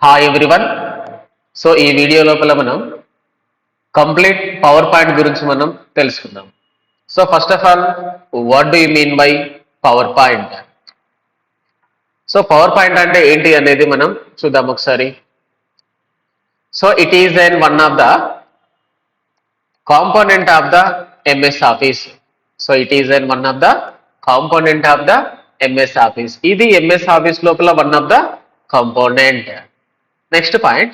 Hi everyone. So ఈ video లోపల మనం కంప్లీట్ పవర్ పాయింట్ గురించి మనం తెలుసుకుందాం. So first of all, what do you mean by power point? So power point అంటే ఏంటి అనేది మనం చూద్దాం ఒకసారి. So it is and one of the component of the MS office. So it is and one of the component of the MS office. ఇది MS office లోపల one of the component. Next point,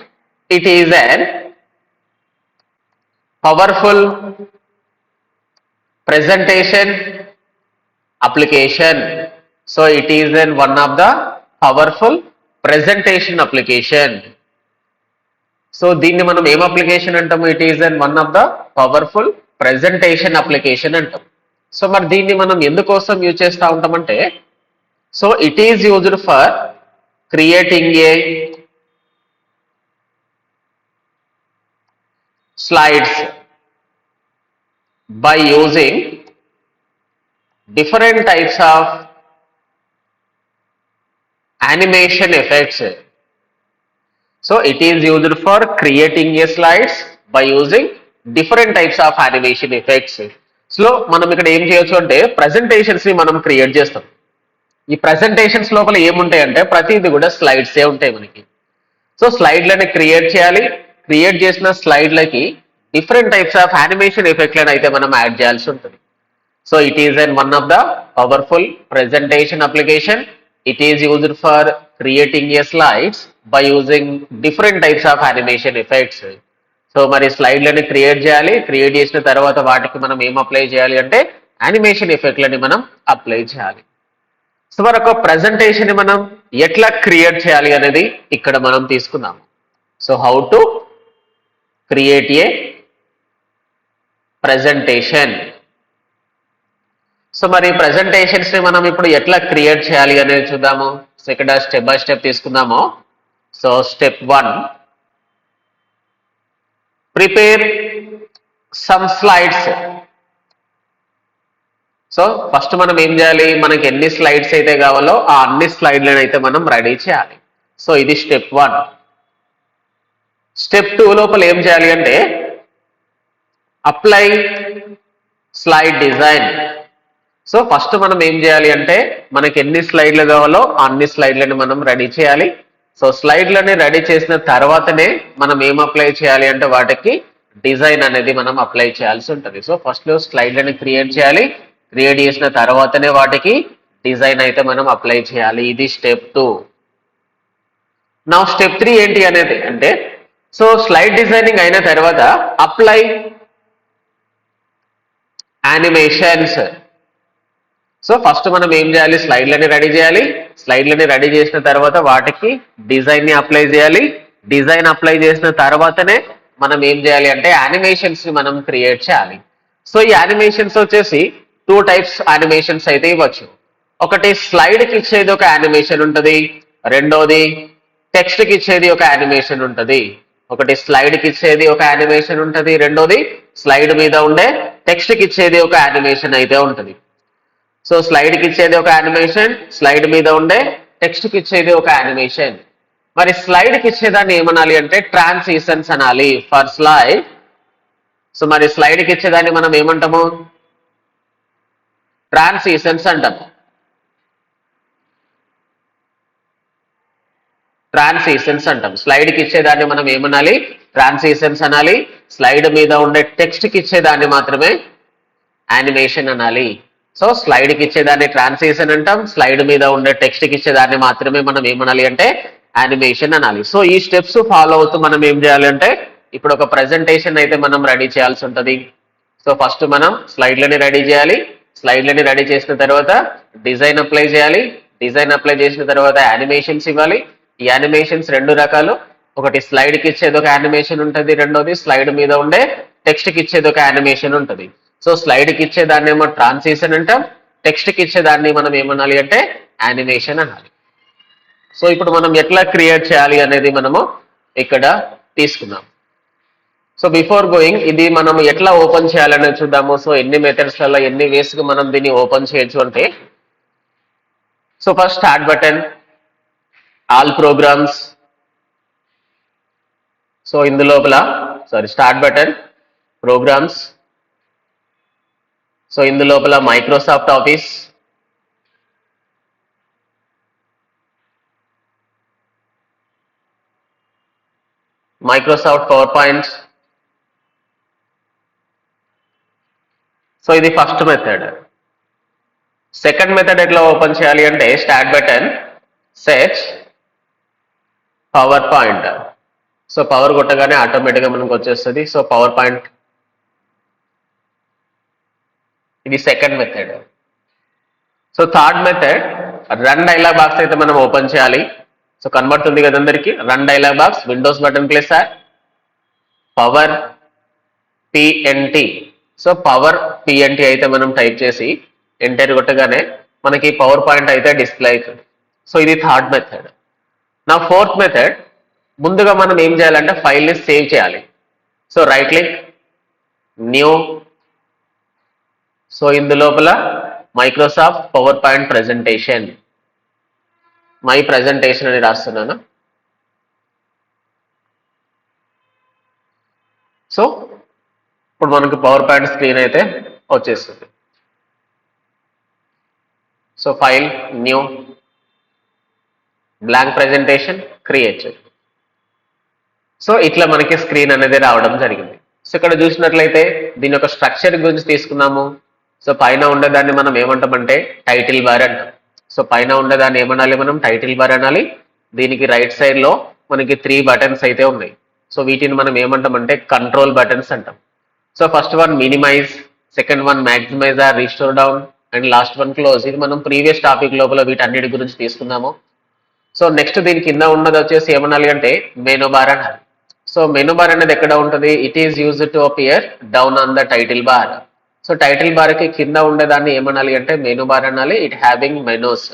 it is an powerful presentation application. So it is an one of the powerful presentation application. So దీన్ని మనం ఏం application అంటాము? It is and one of the powerful presentation application అంటాం. So మరి దీన్ని మనం ఎందుకోసం use చేస్తూ ఉంటామంటే, so it is used for creating a slides by using different types of animation effects. So it is used for creating a slides by using different types of animation effects. So మనం ఇక్కడ ఏం చేయొచ్చు అంటే presentations ని మనం create చేస్తాం. ఈ presentations లోపల ఏముంటాయి అంటే ప్రతిదీ కూడా స్లైడ్సే ఉంటాయి మనకి. సో స్లైడ్లని క్రియేట్ చేయాలి. క్రియేట్ చేసిన స్లైడ్లకి డిఫరెంట్ టైప్స్ ఆఫ్ యానిమేషన్ ఎఫెక్ట్లను అయితే మనం యాడ్ చేయాల్సి ఉంటుంది. So it is and one of the powerful presentation application. It is used for creating A slides by using different types of animation effects. So మరి స్లైడ్లని create చేయాలి. Create చేసిన తర్వాత వాటికి మనం ఏం అప్లై చేయాలి అంటే యానిమేషన్ ఎఫెక్ట్లని మనం అప్లై చేయాలి. సో మరి ఒక ప్రెజెంటేషన్ మనం ఎట్లా క్రియేట్ చేయాలి అనేది ఇక్కడ మనం తీసుకుందాం. So how to create a presentation. So మరి ప్రెజెంటేషన్స్ ని మనం ఇప్పుడు ఎట్లా క్రియేట్ చేయాలి అనేది చూద్దాము. సో ఇక్కడ స్టెప్ బై స్టెప్ తీసుకుందాము. So step 1, prepare some slides. So first మనం ఏం చేయాలి, మనకి ఎన్ని స్లైడ్స్ అయితే కావాలో ఆ అన్ని స్లైడ్లను అయితే మనం రెడీ చేయాలి. సో ఇది స్టెప్ 1. స్టెప్ 2 లోపల ఏం చేయాలి అంటే apply slide design. So first మనం ఏం చేయాలి అంటే మనకి ఎన్ని స్లైడ్లు కావాలో అన్ని స్లైడ్లను మనం రెడీ చేయాలి. సో స్లైడ్లని రెడీ చేసిన తర్వాతనే మనం ఏం అప్లై చేయాలి అంటే వాటికి డిజైన్ అనేది మనం అప్లై చేయాల్సి ఉంటుంది. సో ఫస్ట్ లో స్లైడ్లని క్రియేట్ చేయాలి. క్రియేట్ చేసిన తర్వాతనే వాటికి డిజైన్ అయితే మనం అప్లై చేయాలి. ఇది స్టెప్ 2. నా స్టెప్ 3 ఏంటి అనేది అంటే, సో స్లైడ్ డిజైనింగ్ అయిన తర్వాత అప్లై యానిమేషన్స్. సో ఫస్ట్ మనం ఏం చేయాలి, స్లైడ్లని రెడీ చేయాలి. స్లైడ్లని రెడీ చేసిన తర్వాత వాటికి డిజైన్ ని అప్లై చేయాలి. డిజైన్ అప్లై చేసిన తర్వాతనే మనం ఏం చేయాలి అంటే యానిమేషన్స్ ని మనం క్రియేట్ చేయాలి. సో ఈ యానిమేషన్స్ వచ్చేసి 2 టైప్స్ యానిమేషన్స్ అయితే ఇవ్వచ్చు. ఒకటి స్లైడ్ కి ఇచ్చేది ఒక యానిమేషన్ ఉంటుంది. రెండోది టెక్స్ట్ కి ఇచ్చేది ఒక యానిమేషన్ ఉంటుంది. ఒకటి స్లైడ్ కి ఇచ్చేది ఒక యానిమేషన్ ఉంటుంది. రెండోది స్లైడ్ మీద ఉండే టెక్స్ట్ కి ఇచ్చేది ఒక యానిమేషన్ అయితే ఉంటుంది. సో స్లైడ్ కి ఇచ్చేది ఒక యానిమేషన్, స్లైడ్ మీద ఉండే టెక్స్ట్ కి ఇచ్చేది ఒక యానిమేషన్. మరి స్లైడ్ కి ఇచ్చేదాన్ని ఏమనాలి అంటే ట్రాన్సిషన్స్ అనాలి ఫర్ స్లైడ్. సో మరి స్లైడ్ కి ఇచ్చేదాన్ని మనం ఏమంటాము, ట్రాన్సిషన్స్ అంటాము. ట్రాన్సిషన్స్ అంటాం. స్లైడ్ కి ఇచ్చేదాన్ని మనం ఏమనాలి, ట్రాన్సిషన్స్ అనాలి. స్లైడ్ మీద ఉండే టెక్స్ట్ కి ఇచ్చేదాన్ని మాత్రమే యానిమేషన్ అనాలి. సో స్లైడ్ కి ఇచ్చేదాన్ని ట్రాన్సిషన్ అంటాం. స్లైడ్ మీద ఉండే టెక్స్ట్ కి ఇచ్చేదాన్ని మాత్రమే మనం ఏమనాలి అంటే యానిమేషన్ అనాలి. సో ఈ స్టెప్స్ ఫాలో అవుతూ మనం ఏం చేయాలి అంటే ఇప్పుడు ఒక ప్రెజెంటేషన్ అయితే మనం రెడీ చేయాల్సి ఉంటుంది. సో ఫస్ట్ మనం స్లైడ్లని రెడీ చేయాలి. స్లైడ్లని రెడీ చేసిన తర్వాత డిజైన్ అప్లై చేయాలి. డిజైన్ అప్లై చేసిన తర్వాత యానిమేషన్స్ ఇవ్వాలి. ఈ యానిమేషన్స్ 2 రకాలు. ఒకటి స్లైడ్ కి ఇచ్చేది ఒక యానిమేషన్ ఉంటుంది. రెండోది స్లైడ్ మీద ఉండే టెక్స్ట్ కి ఇచ్చేది ఒక యానిమేషన్ ఉంటుంది. సో స్లైడ్ కి ఇచ్చేదాన్ని ఏమో ట్రాన్సిషన్ అంటాం. టెక్స్ట్ కి ఇచ్చేదాన్ని మనం ఏమనాలి అంటే యానిమేషన్ అనాలి. సో ఇప్పుడు మనం ఎట్లా క్రియేట్ చేయాలి అనేది మనము ఇక్కడ తీసుకుందాం. సో బిఫోర్ గోయింగ్ ఇది మనం ఎట్లా ఓపెన్ చేయాలనేది చూద్దాము. సో ఎన్ని మెథడ్స్ వల్ల ఎన్ని వేస్ కి మనం దీన్ని ఓపెన్ చేయొచ్చు అంటే, so first start button, all programs, so ఇందు లోపల స్టార్ట్ బటన్, ప్రోగ్రామ్స్, సో ఇందు లోపల Microsoft office, Microsoft power point. So ఇది ఫస్ట్ మెథడ్. సెకండ్ మెథడ్ ఎట్లా ఓపెన్ చేయాలి అంటే start button, search, power point. So power కొట్టగానే ఆటోమేటిక్గా మనకు వచ్చేస్తుంది. సో పవర్ పాయింట్, ఇది second method. So third method run dialog box అయితే మనం ఓపెన్ చేయాలి. సో కనబడుతుంది కదా అందరికి, run dialog box, windows button place power PNT. So power PNT అయితే మనం టైప్ చేసి ఎంటర్ కొట్టగానే మనకి పవర్ పాయింట్ అయితే డిస్ప్లే అవుతుంది. సో ఇది థర్డ్ మెథడ్. నా ఫోర్త్ మెథడ్, ముందుగా మనం ఏం చేయాలంటే ఫైల్ని సేవ్ చేయాలి. So right click, new. So ఇందు లోపల Microsoft power point presentation, my presentation అని రాస్తున్నాను. సో ఇప్పుడు మనకి పవర్ పాయింట్ స్క్రీన్ అయితే వచ్చేస్తుంది. So file, new, blank presentation, create. So ఇట్లా మనకి స్క్రీన్ అనేది రావడం జరిగింది. సో ఇక్కడ చూసినట్లయితే దీని యొక్క స్ట్రక్చర్ గురించి తీసుకున్నాము. సో పైన ఉండేదాన్ని మనం ఏమంటామంటే టైటిల్ బార్ అంటాం. సో పైన ఉండేదాన్ని ఏమనాలి మనం, టైటిల్ బార్ అనాలి. దీనికి రైట్ సైడ్ లో మనకి 3 బటన్స్ అయితే ఉన్నాయి. సో వీటిని మనం ఏమంటామంటే కంట్రోల్ బటన్స్ అంటాం. So first one minimize, second one maximize or restore down, and last one close. ఇది మనం ప్రీవియస్ టాపిక్ లోపల వీటన్నిటి గురించి తీసుకున్నాము. సో నెక్స్ట్ దీని కింద ఉన్నది వచ్చేసి ఏమనాలి అంటే మెనూ బార్ అనాలి. సో మెనూ బార్ అనేది ఎక్కడ ఉంటుంది, it is used to appear down on the title bar. So title bar కి కింద ఉండేదాన్ని ఏమనాలి అంటే మెనూ బార్ అనాలి. It having menus.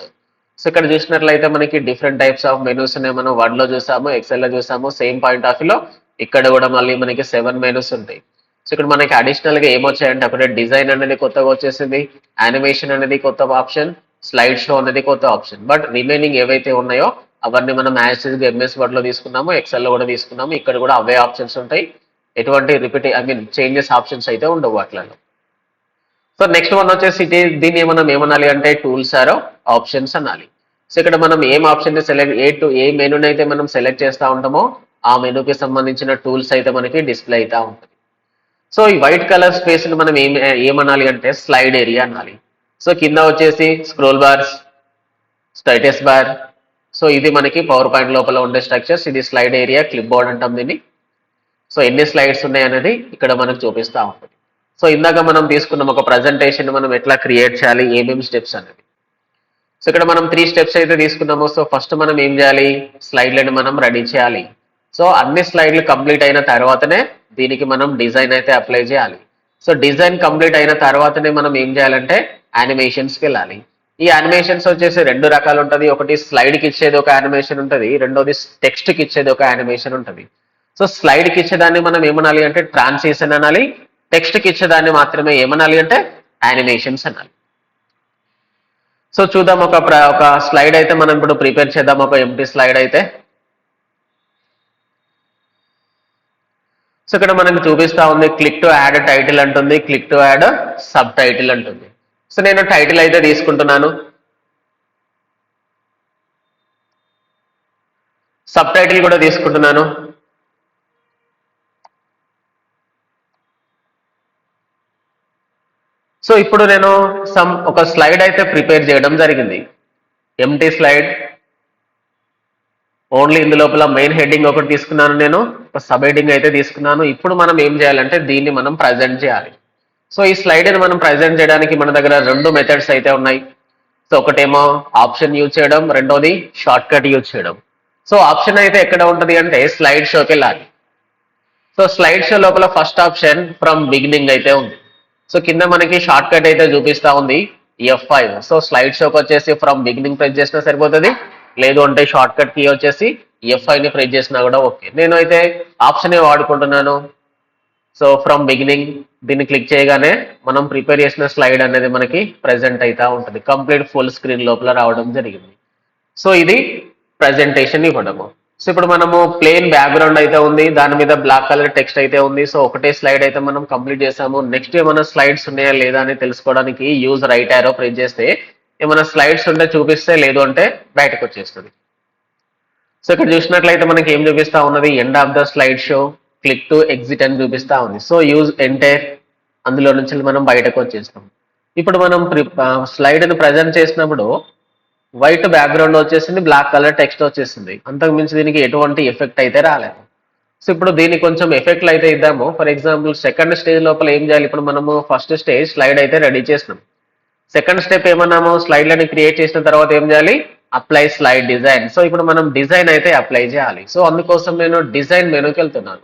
సో ఇక్కడ చూసినట్లయితే మనకి డిఫరెంట్ టైప్స్ ఆఫ్ మెనూస్ మనం వర్డ్ లో చూసాము, ఎక్సెల్ లో చూసాము. సేమ్ పాయింట్ ఆఫ్ వ్యూలో ఇక్కడ కూడా మళ్ళీ మనకి 7 మెనూస్ ఉంటాయి. సో ఇక్కడ మనకి అడిషనల్ గా ఏమొచ్చాయంటే అప్పుడే డిజైన్ అనేది కొత్తగా వచ్చేసింది, యానిమేషన్ అనేది కొత్త ఆప్షన్, స్లైడ్ షో అనేది కొత్త ఆప్షన్. బట్ రిమైనింగ్ ఏవైతే ఉన్నాయో అవన్నీ మనం ఎంఎస్ వర్డ్ లో తీసుకున్నాము, ఎక్సెల్ లో కూడా తీసుకున్నాము. ఇక్కడ కూడా అవే ఆప్షన్స్ ఉంటాయి. ఎటువంటి చేంజెస్ ఆప్షన్స్ అయితే ఉండవు అట్లలో. సో నెక్స్ట్ వన్ వచ్చేసి దీన్ని మనం ఏమనాలి అంటే టూల్స్ ఆర్ ఆప్షన్స్ అనాలి. సో ఇక్కడ మనం ఏం ఆప్షన్ సెలెక్ట్ ఏ మెనూని అయితే మనం సెలెక్ట్ చేస్తూ ఉంటామో ఆ మెనూకి సంబంధించిన టూల్స్ అయితే మనకి డిస్ప్లే అవుతా ఉంటుంది. సో ఈ వైట్ కలర్ స్పేస్ ని మనం ఏమనాలి అంటే స్లైడ్ ఏరియా అనాలి. సో కింద వచ్చేసి scroll bars, status bar. So ఇది మనకి పవర్ పాయింట్ లోపల ఉండే స్ట్రక్చర్స్. ఇది స్లైడ్ ఏరియా, క్లిప్ బోర్డ్ అంటాం దీన్ని. సో ఎన్ని స్లైడ్స్ ఉన్నాయి అనేది ఇక్కడ మనకు చూపిస్తూ ఉంటుంది. సో ఇందాక మనం తీసుకున్నాం ఒక ప్రజెంటేషన్ మనం ఎట్లా క్రియేట్ చేయాలి, ఏమేమి స్టెప్స్ అనేది. సో ఇక్కడ మనం 3 స్టెప్స్ అయితే తీసుకున్నాము. సో ఫస్ట్ మనం ఏం చేయాలి, స్లైడ్లను మనం రెడీ చేయాలి. సో అన్ని స్లైడ్లు కంప్లీట్ అయిన తర్వాతనే దీనికి మనం డిజైన్ అయితే అప్లై చేయాలి. సో డిజైన్ కంప్లీట్ అయిన తర్వాతనే మనం ఏం చేయాలంటే యానిమేషన్స్కి వెళ్ళాలి. ఈ యానిమేషన్స్ వచ్చేసి 2 రకాలు ఉంటుంది. ఒకటి స్లైడ్కి ఇచ్చేది ఒక యానిమేషన్ ఉంటుంది, రెండోది టెక్స్ట్కి ఇచ్చేది ఒక యానిమేషన్ ఉంటుంది. సో స్లైడ్కి ఇచ్చేదాన్ని మనం ఏమనాలి అంటే ట్రాన్సిషన్ అనాలి, టెక్స్ట్కి ఇచ్చేదాన్ని మాత్రమే ఏమనాలి అంటే యానిమేషన్స్ అనాలి. సో చూద్దాం, ఒక స్లైడ్ అయితే మనం ఇప్పుడు ప్రిపేర్ చేద్దాం, ఒక ఎంటీ స్లైడ్ అయితే. సో ఇక్కడ మనకు చూపిస్తా ఉంది క్లిక్ టు యాడ్ టైటిల్ అంటుంది, click to add sub title అంటుంది. సో నేను టైటిల్ అయితే తీసుకుంటున్నాను, సబ్ టైటిల్ కూడా తీసుకుంటున్నాను. సో ఇప్పుడు నేను ఒక స్లైడ్ అయితే ప్రిపేర్ చేయడం జరిగింది, ఎంటీ స్లైడ్. ఓన్లీ ఇందులోపల మెయిన్ హెడ్డింగ్ ఒకటి తీసుకున్నాను, నేను ఒక సబ్ హెడ్డింగ్ అయితే తీసుకున్నాను. ఇప్పుడు మనం ఏం చేయాలంటే దీన్ని మనం ప్రజెంట్ చేయాలి. సో ఈ స్లైడ్ని మనం ప్రజెంట్ చేయడానికి మన దగ్గర 2 మెథడ్స్ అయితే ఉన్నాయి. సో ఒకటేమో ఆప్షన్ యూజ్ చేయడం, రెండోది షార్ట్ కట్ యూజ్ చేయడం. సో ఆప్షన్ అయితే ఎక్కడ ఉంటుంది అంటే స్లైడ్ షోకి వెళ్ళాలి. సో స్లైడ్ షో లోపల ఫస్ట్ ఆప్షన్ ఫ్రమ్ బిగినింగ్ అయితే ఉంది. సో కింద మనకి షార్ట్ కట్ అయితే చూపిస్తా ఉంది F5. సో స్లైడ్ షోకి వచ్చేసి ఫ్రమ్ బిగినింగ్ ప్రెస్ చేసినా సరిపోతుంది, లేదు అంటే షార్ట్ కట్ కీ వచ్చేసి F5ని ప్రెస్ చేసినా కూడా ఓకే. నేను అయితే ఆప్షనే వాడుకుంటున్నాను. సో ఫ్రమ్ బిగినింగ్ దీన్ని క్లిక్ చేయగానే మనం ప్రిపేర్ చేసిన స్లైడ్ అనేది మనకి ప్రెజెంట్ అవుతా ఉంటుంది, కంప్లీట్ ఫుల్ స్క్రీన్ లోపల రావడం జరిగింది. సో ఇది ప్రజెంటేషన్ ఇవ్వడము. సో ఇప్పుడు మనము ప్లెయిన్ బ్యాక్గ్రౌండ్ అయితే ఉంది, దాని మీద బ్లాక్ కలర్ టెక్స్ట్ అయితే ఉంది. సో ఒకటే స్లైడ్ అయితే మనం కంప్లీట్ చేసాము. నెక్స్ట్ ఏమైనా స్లైడ్స్ ఉన్నాయా లేదా అని తెలుసుకోవడానికి యూజ్ రైట్ యారో ప్రెస్ చేస్తే ఏమైనా స్లైడ్స్ ఉంటే చూపిస్తే, లేదు అంటే బయటకు వచ్చేస్తుంది. సో ఇక్కడ చూసినట్లయితే మనకి ఏం చూపిస్తా ఉన్నది, end of the slide show, click to exit అని చూపిస్తా ఉంది. సో యూజ్ ఎంటైర్, అందులో నుంచి మనం బయటకు వచ్చేస్తాం. ఇప్పుడు మనం స్లైడ్ని ప్రజెంట్ చేసినప్పుడు వైట్ బ్యాక్గ్రౌండ్ వచ్చేసింది, బ్లాక్ కలర్ టెక్స్ట్ వచ్చేసింది. అంతకు మించి దీనికి ఎటువంటి ఎఫెక్ట్ అయితే రాలేదు. సో ఇప్పుడు దీనికి కొంచెం ఎఫెక్ట్లు అయితే ఇద్దాము. ఫర్ ఎగ్జాంపుల్ సెకండ్ స్టేజ్ లోపల ఏం చేయాలి, ఇప్పుడు మనము ఫస్ట్ స్టేజ్ స్లైడ్ అయితే రెడీ చేసినాం. సెకండ్ స్టెప్ ఏమన్నాము, స్లైడ్లని క్రియేట్ చేసిన తర్వాత ఏం చేయాలి, అప్లై స్లైడ్ డిజైన్. సో ఇప్పుడు మనం డిజైన్ అయితే అప్లై చేయాలి. సో అందుకోసం నేను డిజైన్ మెనూకి వెళ్తున్నాను.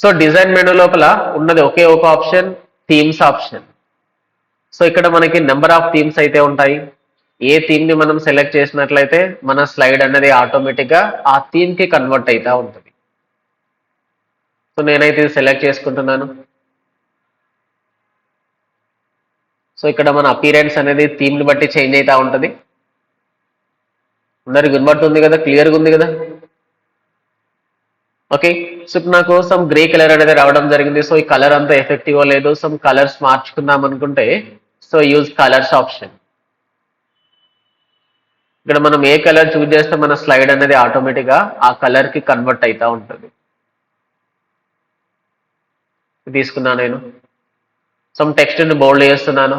సో డిజైన్ మెనూ లోపల ఉన్నది ఒకే ఒక ఆప్షన్, థీమ్స్ ఆప్షన్. సో ఇక్కడ మనకి నెంబర్ ఆఫ్ థీమ్స్ అయితే ఉంటాయి. ఏ థీమ్ ని మనం సెలెక్ట్ చేసినట్లయితే మన స్లైడ్ అనేది ఆటోమేటిక్ గా ఆ థీమ్ కి కన్వర్ట్ అవుతా ఉంటుంది. సో నేనైతే ఇది సెలెక్ట్ చేసుకుంటున్నాను. సో ఇక్కడ మన అపీరెన్స్ అనేది థీమ్ ని బట్టి చేంజ్ అవుతా ఉంటుంది. అందరికి కనబడుతుంది కదా, క్లియర్గా ఉంది కదా. ఓకే, సో ఇప్పుడు నాకు సమ్ గ్రే కలర్ అనేది రావడం జరిగింది. సో ఈ కలర్ అంతా ఎఫెక్టివ్ లేదు, సమ్ కలర్స్ మార్చుకుందాం అనుకుంటే సో యూజ్ కలర్స్ ఆప్షన్. ఇక్కడ మనం ఏ కలర్ చూజ్ చేస్తే మన స్లైడ్ అనేది ఆటోమేటిక్ గా ఆ కలర్ కి కన్వర్ట్ అవుతా ఉంటుంది. తీసుకున్నా నేను సమ్ టెక్స్ట్ ని బోల్డ్ చేస్తున్నాను.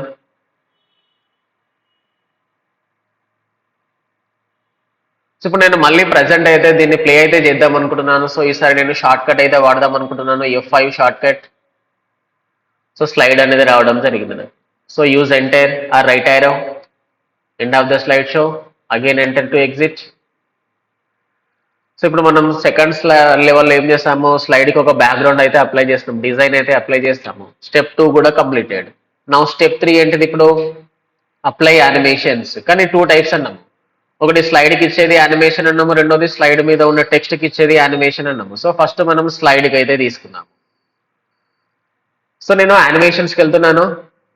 సో ఇప్పుడు నేను మళ్ళీ ప్రజెంట్ అయితే దీన్ని ప్లే అయితే చేద్దాం అనుకుంటున్నాను. సో ఈసారి నేను షార్ట్ కట్ అయితే వాడదాం అనుకుంటున్నాను, F5 short cut. So slide అనేది రావడం జరిగింది. So use enter or right arrow, end of the slide show, again enter to exit. So ఇప్పుడు మనం సెకండ్స్ లెవెల్లో ఏం చేస్తాము, స్లైడ్కి ఒక బ్యాక్గ్రౌండ్ అయితే అప్లై చేస్తాం, డిజైన్ అయితే అప్లై చేస్తాము. స్టెప్ 2 కూడా కంప్లీటెడ్. నౌ స్టెప్ 3 ఏంటిది, ఇప్పుడు అప్లై యానిమేషన్స్. కానీ 2 టైప్స్ అన్నాము. ఒకటి స్లైడ్కి ఇచ్చేది యానిమేషన్ అన్నాము, రెండోది స్లైడ్ మీద ఉన్న టెక్స్ట్కి ఇచ్చేది యానిమేషన్ అన్నాము. సో ఫస్ట్ మనం స్లైడ్కి అయితే తీసుకున్నాము. సో నేను యానిమేషన్స్కి వెళ్తున్నాను.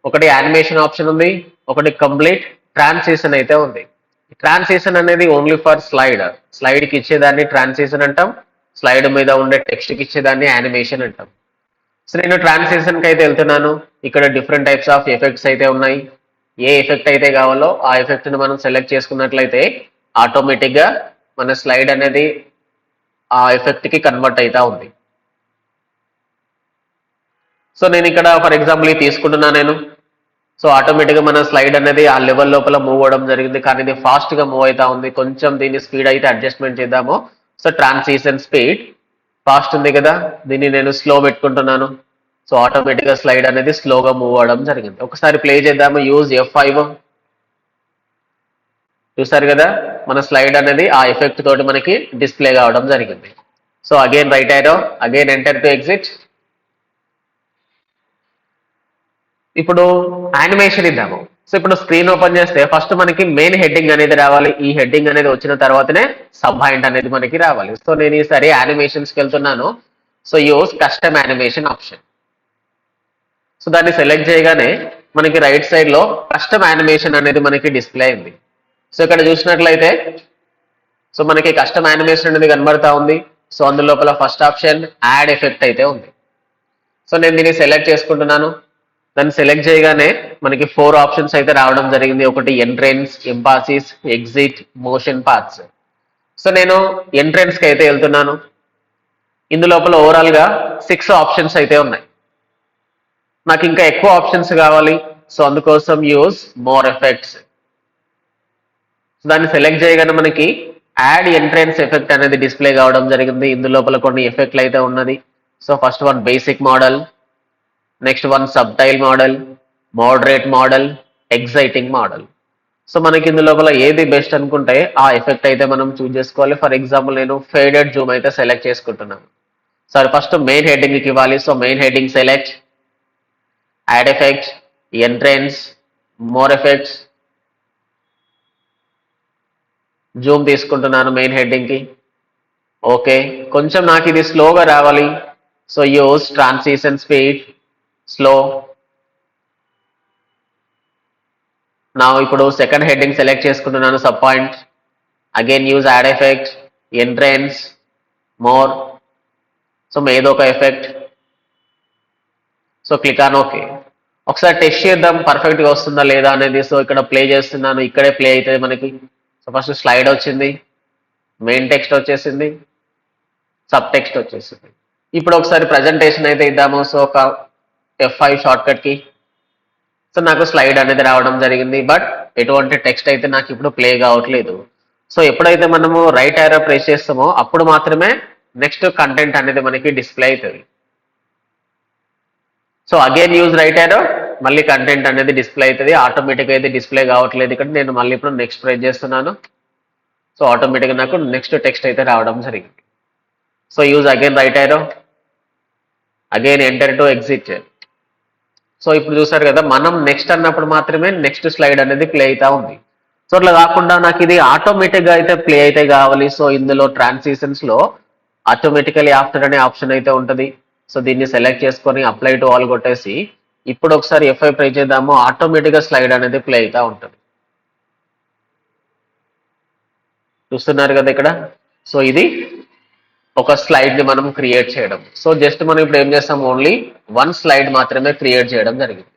ఒకటి యానిమేషన్ ఆప్షన్ ఉంది, ఒకటి కంప్లీట్ ట్రాన్సిషన్ అయితే ఉంది. ట్రాన్సిషన్ అనేది ఓన్లీ ఫర్ స్లైడ్కి ఇచ్చేదాన్ని ట్రాన్సిషన్ అంటాం, స్లైడ్ మీద ఉండే టెక్స్ట్కి ఇచ్చేదాన్ని యానిమేషన్ అంటాం. సో నేను ట్రాన్సిషన్కి అయితే వెళ్తున్నాను. ఇక్కడ డిఫరెంట్ టైప్స్ ఆఫ్ ఎఫెక్ట్స్ అయితే ఉన్నాయి. ఏ ఎఫెక్ట్ అయితే కావాలో ఆ ఎఫెక్ట్ని మనం సెలెక్ట్ చేసుకున్నట్లయితే ఆటోమేటిక్గా మన స్లైడ్ అనేది ఆ ఎఫెక్ట్కి కన్వర్ట్ అవుతా ఉంది. సో నేను ఇక్కడ ఫర్ ఎగ్జాంపుల్ ఇది తీసుకుంటున్నా నేను. సో ఆటోమేటిక్గా మన స్లైడ్ అనేది ఆ లెవెల్ లోపల మూవ్ అవ్వడం జరిగింది, కానీ ఇది ఫాస్ట్గా మూవ్ అవుతా ఉంది. కొంచెం దీని స్పీడ్ అయితే అడ్జస్ట్మెంట్ చేద్దాము. సో ట్రాన్సిషన్ స్పీడ్ ఫాస్ట్ ఉంది కదా, దీన్ని నేను స్లో పెట్టుకుంటున్నాను. సో ఆటోమేటిక్గా స్లైడ్ అనేది స్లోగా మూవ్ అవ్వడం జరిగింది. ఒకసారి ప్లే చేద్దాము, యూజ్ F5. చూసారు కదా, మన స్లైడ్ అనేది ఆ ఎఫెక్ట్ తోటి మనకి డిస్ప్లే కావడం జరిగింది. So again right arrow, again enter to exit. ఇప్పుడు యానిమేషన్ ఇద్దాము. సో ఇప్పుడు స్క్రీన్ ఓపెన్ చేస్తే ఫస్ట్ మనకి మెయిన్ హెడ్డింగ్ అనేది రావాలి. ఈ హెడ్డింగ్ అనేది వచ్చిన తర్వాతనే సబ్ పాయింట్ అనేది మనకి రావాలి. సో నేను ఈసారి యానిమేషన్స్కి వెళ్తున్నాను. So use custom animation option. So దాన్ని సెలెక్ట్ చేయగానే మనకి రైట్ సైడ్ లో కస్టమ్ యానిమేషన్ అనేది మనకి డిస్ప్లే అయింది. సో ఇక్కడ చూసినట్లయితే సో మనకి కస్టమ్ యానిమేషన్ అనేది కనబడతా ఉంది. సో అందులోపల ఫస్ట్ ఆప్షన్ యాడ్ ఎఫెక్ట్ అయితే ఉంది. సో నేను దీన్ని సెలెక్ట్ చేసుకుంటున్నాను. దాన్ని సెలెక్ట్ చేయగానే మనకి 4 ఆప్షన్స్ అయితే రావడం జరిగింది. ఒకటి entrance, Mphasis, exit, motion paths. So నేను ఎంట్రెన్స్ కి అయితే వెళ్తున్నాను. ఇందులోపల ఓవరాల్ గా 6 ఆప్షన్స్ అయితే ఉన్నాయి. నాకు ఇంకా ఎక్కువ ఆప్షన్స్ కావాలి. సో అందుకోసం యూజ్ మోర్ ఎఫెక్ట్స్. దాన్ని సెలెక్ట్ చేయగానే మనకి యాడ్ ఎంట్రెన్స్ ఎఫెక్ట్ అనేది డిస్ప్లే కావడం జరిగింది. ఇందులోపల కొన్ని ఎఫెక్ట్లు అయితే ఉన్నది. So first one basic model, next one subtle model, moderate model, exciting model. So మనకి ఇందులోపల ఏది బెస్ట్ అనుకుంటే ఆ ఎఫెక్ట్ అయితే మనం చూస్ చేసుకోవాలి. ఫర్ ఎగ్జాంపుల్ నేను ఫేడెడ్ జూమ్ అయితే సెలెక్ట్ చేసుకుంటున్నాను. సరే ఫస్ట్ మెయిన్ హెడ్డింగ్కి ఇవ్వాలి. So main heading select, add effect, entrance, more effects, Zoom తీసుకుంటున్నాను మెయిన్ హెడ్డింగ్కి. ఓకే, కొంచెం నాకు ఇది స్లోగా రావాలి. So use transition speed, slow. నా ఇప్పుడు సెకండ్ హెడ్డింగ్ సెలెక్ట్ చేసుకుంటున్నాను, sub point. Again use add effect, entrance, more. So ఏదో ఒక effect. So click on okay. ఒకసారి టెస్ట్ చేద్దాం పర్ఫెక్ట్గా వస్తుందా లేదా అనేది. సో ఇక్కడ ప్లే చేస్తున్నాను, ఇక్కడే ప్లే అవుతుంది మనకి. సో ఫస్ట్ స్లైడ్ వచ్చింది, మెయిన్ టెక్స్ట్ వచ్చేసింది, సబ్ టెక్స్ట్ వచ్చేసింది. ఇప్పుడు ఒకసారి ప్రజెంటేషన్ అయితే ఇద్దాము. సో ఒక F5 షార్ట్కట్కి. సో నాకు స్లైడ్ అనేది రావడం జరిగింది, బట్ ఎటువంటి టెక్స్ట్ అయితే నాకు ఇప్పుడు ప్లే కావట్లేదు. సో ఎప్పుడైతే మనము రైట్ యారో ప్రెస్ చేస్తామో అప్పుడు మాత్రమే నెక్స్ట్ కంటెంట్ అనేది మనకి డిస్ప్లే అవుతుంది. So again use right arrow, మళ్ళీ కంటెంట్ అనేది డిస్ప్లే అవుతుంది. ఆటోమేటిక్గా అయితే డిస్ప్లే కావట్లేదు ఇక్కడ. నేను మళ్ళీ ఇప్పుడు నెక్స్ట్ ప్రెస్ చేస్తున్నాను. సో ఆటోమేటిక్గా నాకు నెక్స్ట్ టెక్స్ట్ అయితే రావడం జరిగింది. So use again right arrow, again enter to exit. So ఇప్పుడు చూసారు కదా, మనం నెక్స్ట్ అన్నప్పుడు మాత్రమే నెక్స్ట్ స్లైడ్ అనేది ప్లే అవుతా ఉంది. సో అట్లా కాకుండా నాకు ఇది ఆటోమేటిక్గా అయితే ప్లే అయితే కావాలి. సో ఇందులో ట్రాన్సిషన్స్లో ఆటోమేటికలీ ఆఫ్టర్ అనే ఆప్షన్ అయితే ఉంటుంది. సో దీన్ని సెలెక్ట్ చేసుకొని అప్లై టు ఆల్ కొట్టేసి ఇప్పుడు ఒకసారి F5 ప్రెస్ చేద్దాము. ఆటోమేటిక్గా స్లైడ్ అనేది ప్లే అవుతా ఉంటుంది. చూస్తున్నారు కదా ఇక్కడ. సో ఇది ఒక స్లైడ్ని మనం క్రియేట్ చేయడం. సో జస్ట్ మనం ఇప్పుడు ఏం చేస్తాం, ఓన్లీ వన్ స్లైడ్ మాత్రమే క్రియేట్ చేయడం జరిగింది.